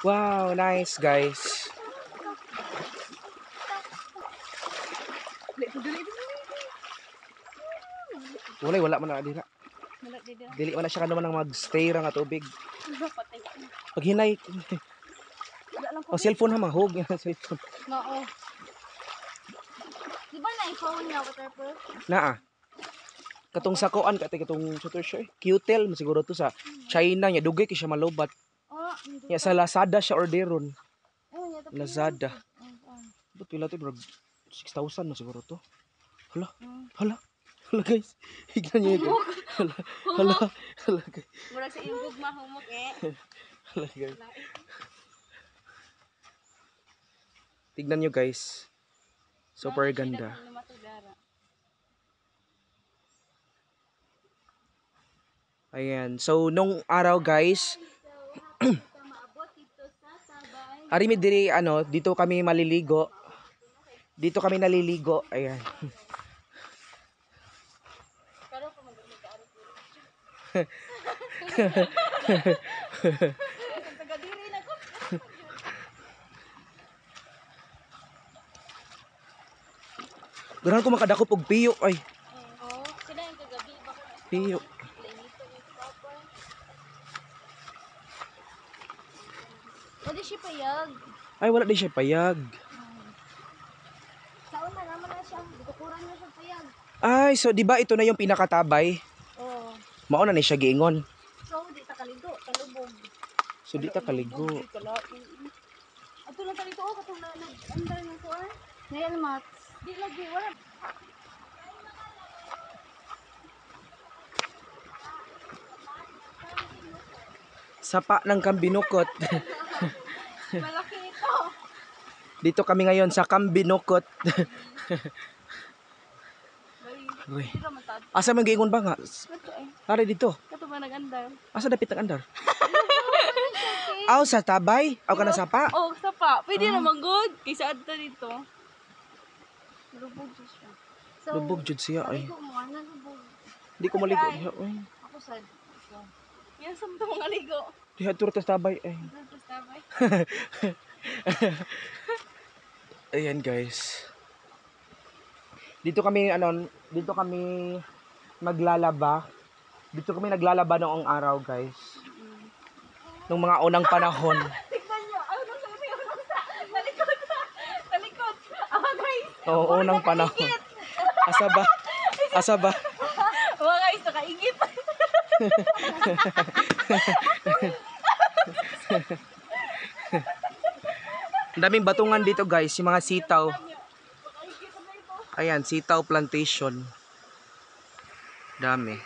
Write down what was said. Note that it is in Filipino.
Wow, nice guys. Wala man na dira. Dili man na siya naman ang mag-stay ra nga tubig. Pag hinay. O cellphone ha mahog cellphone. Oo. Di ba na-phone niya waterproof? Naa. Katong sakuan katong shooter siya. Qtel siguro to sa China nya dugay kay siya malobat. Oh, Ya sa Lazada siya orderon. Lazada. But pila to bro? 6,000 na siguro to. Hala. Hala. Hala guys. Hignan niyo ito. Hala. Hala guys. Murag sa imbog mahumok Hala guys. Tignan niyo guys. Super ganda. Ayan. So nung araw guys, ari mi diri dito kami maliligo. Dito kami naliligo. Ayan. Ganahan ko makadakop og piyo ay. Oo, sila yung kagabi baka Piyo. Wala siya payag. Ay wala di siya payag. Saan na naman na siya. Dukuran na siya payag. Ay so di ba ito na yung pinakatabay? Oo. Mao na ni siya giingon. So, di ta kaligo, talubog. So di ta kaligo. Ato lang talito ko katong nag-andar na ko Nail mats. Di lagi wala. Sapa ng Kambinukot. Malaki ito. Dito kami ngayon sa Kambinukot. Uy. Asa man giingon ba nga? Ari dito. Kato ba nag-andar? Asa dapit ang andar? Aw sa tabay? Aw ka na sapa? Oh, sapa. Pwede naman good. Kaysa adta dito. Lubog siya. So, Lubog jud siya ay. Maligo mo, ano lubog? Di ko maligo diha. Ay. Ako sad. Yan sa mga ligo. Diha tur tas tabay ay. Tapos tabay. Ayan guys. Dito kami maglalaba. Dito kami naglalaba noong araw guys. Nung mga unang panahon. Tignan nyo. Ano sa talikod. Talikod. Guys. Oo, unang panahon. Asa ba? Asa ba? Mga guys, nakaingit. Ang daming batungan dito guys, yung mga sitaw. Ayan, sitaw plantation. Dami.